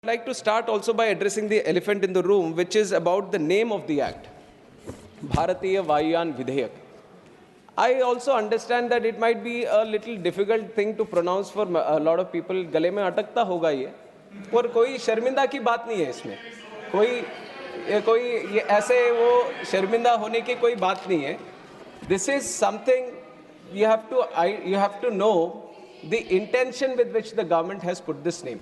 I'd like to start also by addressing the elephant in the room, which is about the name of the act, Bharatiya Vayuyan Vidhayak. I also understand that it might be a little difficult thing to pronounce for a lot of people. गले में अटकता होगा ये, पर कोई शर्मिंदा की बात नहीं है इसमें. कोई ये ऐसे वो शर्मिंदा होने की कोई बात नहीं है. This is something you have to know the intention with which the government has put this name.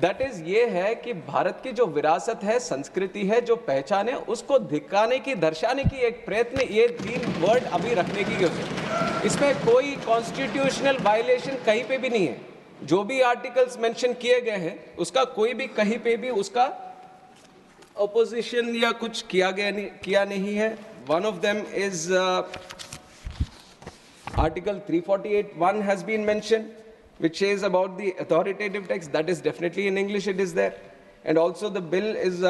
That is ये है कि भारत की जो विरासत है, संस्कृति है, जो पहचान है, उसको दिखाने की, दर्शाने की एक प्रयत्न ये 3 वर्ड अभी रखने की है. इसमें कोई कॉन्स्टिट्यूशनल वायलेशन कहीं पे भी नहीं है. जो भी आर्टिकल्स मेंशन किए गए हैं उसका कोई भी कहीं पे भी उसका अपोजिशन या कुछ किया नहीं है. One of them is article 348(1) has been mentioned, which says about the authoritative text. That is definitely in English, it is there. And also the bill is,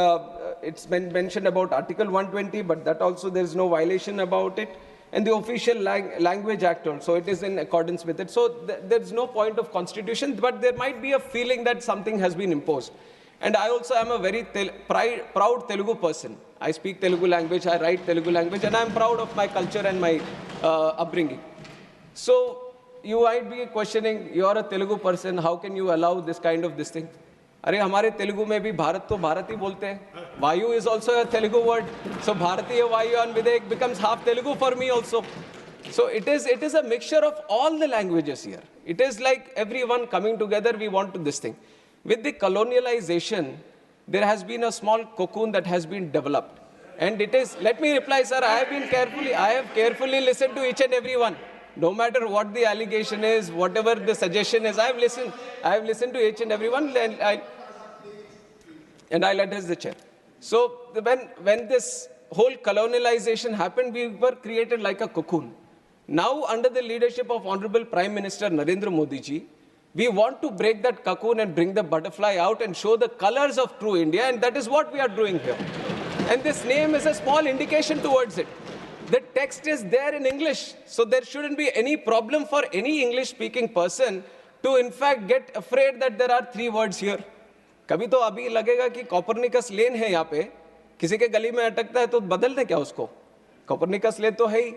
it's been mentioned about Article 120, but that also there is no violation about it. And the official language act also, it is in accordance with it. So there is no point of constitution, but there might be a feeling that something has been imposed. And I also am a very proud Telugu person. I speak Telugu language, I write Telugu language, and I am proud of my culture and my upbringing. So, you might be questioning, you are a Telugu person, how can you allow this kind of this thing? अरे हमारे तेलुगु में भी भारत तो भारत ही बोलते हैं. वायु is also a Telugu word. So Bharatiya Vayuyan Vidhayak becomes half Telugu for me also. So it is a mixture of all the languages here. It is like everyone coming together, we want to this thing. With the colonialization, there has been a small cocoon that has been developed. And it is, let me reply, sir, I have carefully listened to each and every one. No matter what the allegation is, whatever the suggestion is, I have listened to each and every one, and I'll address the chair. So when this whole colonialization happened, we were created like a cocoon. Now, under the leadership of Honorable Prime Minister Narendra Modi ji, we want to break that cocoon and bring the butterfly out and show the colors of true India, and that is what we are doing here. And this name is a small indication towards it. The text is there in English, so there shouldn't be any problem for any English-speaking person to in fact get afraid that there are 3 words here. कभी तो अभी लगेगा कि Copernicus lane है यहाँ पे, किसी के गली में अटकता है तो बदल दे क्या उसको? कॉपरनिकस लेन तो है ही.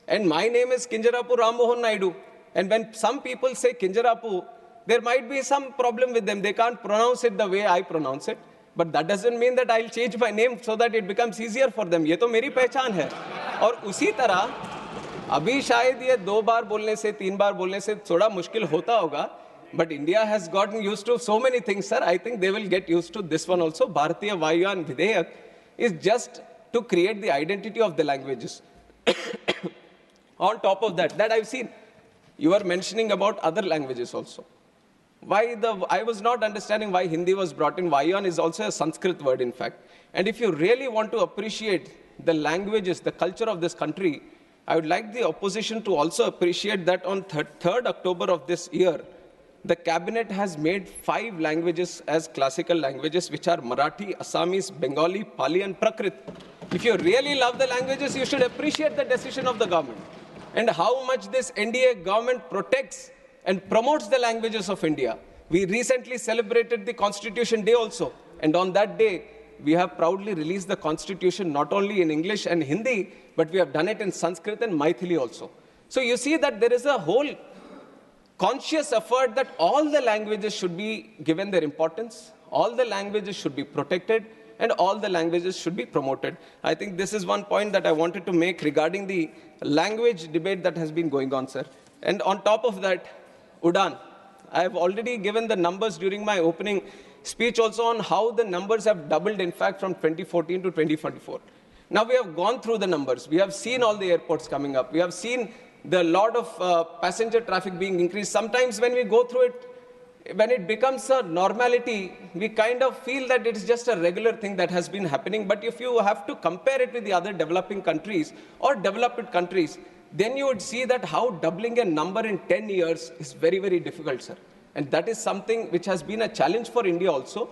And my name is Kinjarapu Ram Mohan Naidu. And when some people say Kinjarapu, there might be some problem with them. They can't pronounce it the way I pronounce it. But that doesn't mean that I'll change my name so that it becomes easier for them. ये तो मेरी पहचान है. और उसी तरह अभी शायद ये 2 बार बोलने से 3 बार बोलने से थोड़ा मुश्किल होता होगा, but India has gotten used to so many things, sir. I think they will get used to this one also. Bharatiya Vayuyan Vidhayak is just to create the identity of the languages. On top of that I've seen, you are mentioning about other languages also. I was not understanding why Hindi was brought in. Vayuyan is also a Sanskrit word, in fact. And if you really want to appreciate the languages, the culture of this country, I would like the opposition to also appreciate that on 3rd October of this year, the cabinet has made 5 languages as classical languages, which are Marathi, Assamese, Bengali, Pali, and Prakrit. If you really love the languages, you should appreciate the decision of the government and how much this NDA government protects and promotes the languages of India. We recently celebrated the Constitution Day also, and on that day, we have proudly released the Constitution not only in English and Hindi, but we have done it in Sanskrit and Maithili also. So you see that there is a whole conscious effort that all the languages should be given their importance, all the languages should be protected, and all the languages should be promoted. I think this is one point that I wanted to make regarding the language debate that has been going on, sir. And on top of that, Udan. I have already given the numbers during my opening speech also on how the numbers have doubled, in fact, from 2014 to 2024. Now we have gone through the numbers. We have seen all the airports coming up. We have seen the lot of passenger traffic being increased. Sometimes when we go through it, when it becomes a normality, we kind of feel that it's just a regular thing that has been happening. But if you have to compare it with the other developing countries or developed countries, then you would see that how doubling a number in 10 years is very, very difficult, sir. And that is something which has been a challenge for India also.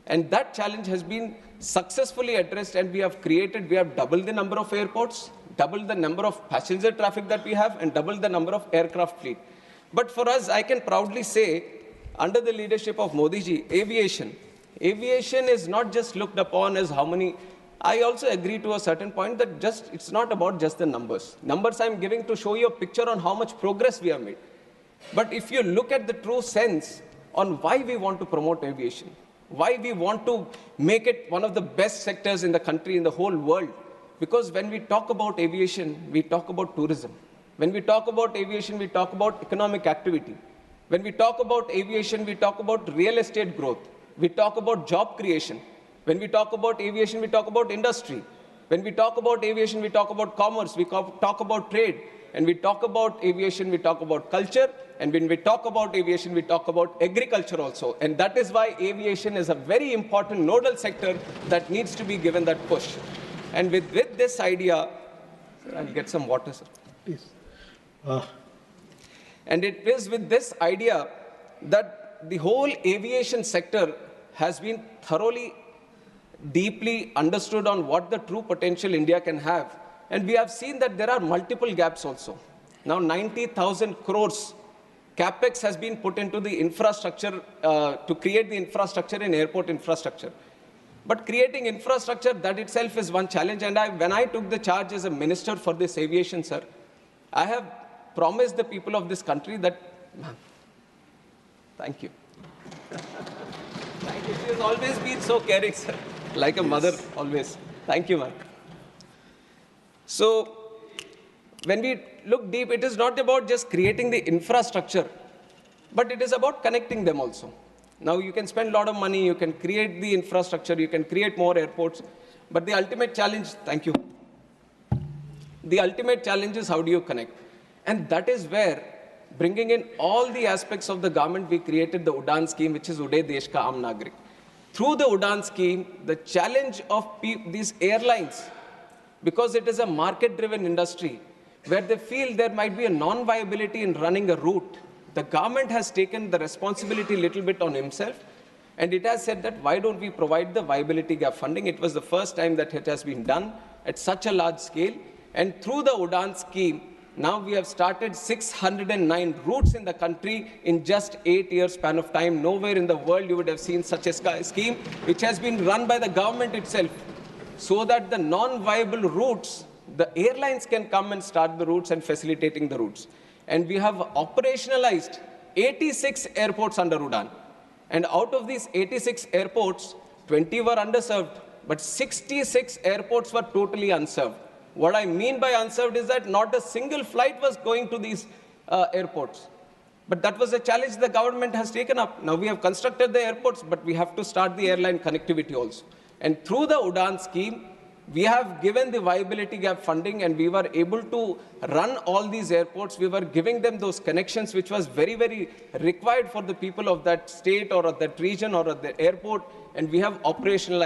And that challenge has been successfully addressed, and we have doubled the number of airports, doubled the number of passenger traffic that we have, and doubled the number of aircraft fleet. But for us, I can proudly say, under the leadership of Modi ji, aviation, Aviation is not just looked upon as how many. I also agree to a certain point that it's not about just the numbers. Numbers I'm giving to show you a picture on how much progress we have made. But if you look at the true sense on why we want to promote aviation, why we want to make it one of the best sectors in the country, in the whole world, because when we talk about aviation, we talk about tourism. When we talk about aviation, we talk about economic activity. When we talk about aviation, we talk about real estate growth. We talk about job creation. When we talk about aviation, we talk about industry. When we talk about aviation, we talk about commerce, we talk about trade. And we talk about aviation, we talk about culture. And when we talk about aviation, we talk about agriculture also. And that is why aviation is a very important nodal sector that needs to be given that push. And with this idea, I'll get some water, sir. Please. And it is with this idea that the whole aviation sector has been thoroughly, deeply understood on what the true potential India can have. And we have seen that there are multiple gaps also. Now 90,000 crores capex has been put into the infrastructure to create the infrastructure in airport infrastructure. But creating infrastructure, that itself is one challenge. And when I took the charge as a minister for this aviation, sir, I have promised the people of this country that, ma'am, thank you. Thank you. She has always been so caring, sir. Like a mother, always. Thank you, ma'am. So, when we look deep, it is not about just creating the infrastructure, but it is about connecting them also. Now, you can spend a lot of money, you can create the infrastructure, you can create more airports, but the ultimate challenge, thank you. The ultimate challenge is how do you connect? And that is where, bringing in all the aspects of the government, we created the UDAN scheme, which is Uday Desh Ka Aam Nagrik. Through the UDAN scheme, the challenge of these airlines, because it is a market-driven industry, where they feel there might be a non-viability in running a route, the government has taken the responsibility a little bit on himself, and it has said that why don't we provide the viability gap funding? It was the first time that it has been done at such a large scale. And through the UDAN scheme, now we have started 609 routes in the country in just 8 years span of time. Nowhere in the world you would have seen such a scheme, which has been run by the government itself, so that the non-viable routes, the airlines can come and start the routes and facilitating the routes. And we have operationalized 86 airports under UDAN. And out of these 86 airports, 20 were underserved, but 66 airports were totally unserved. What I mean by unserved is that not a single flight was going to these airports. But that was a challenge the government has taken up. Now we have constructed the airports, but we have to start the airline connectivity also. And through the UDAN scheme, we have given the viability gap funding, and we were able to run all these airports. We were giving them those connections, which was very, very required for the people of that state or of that region or of the airport. And we have operationalized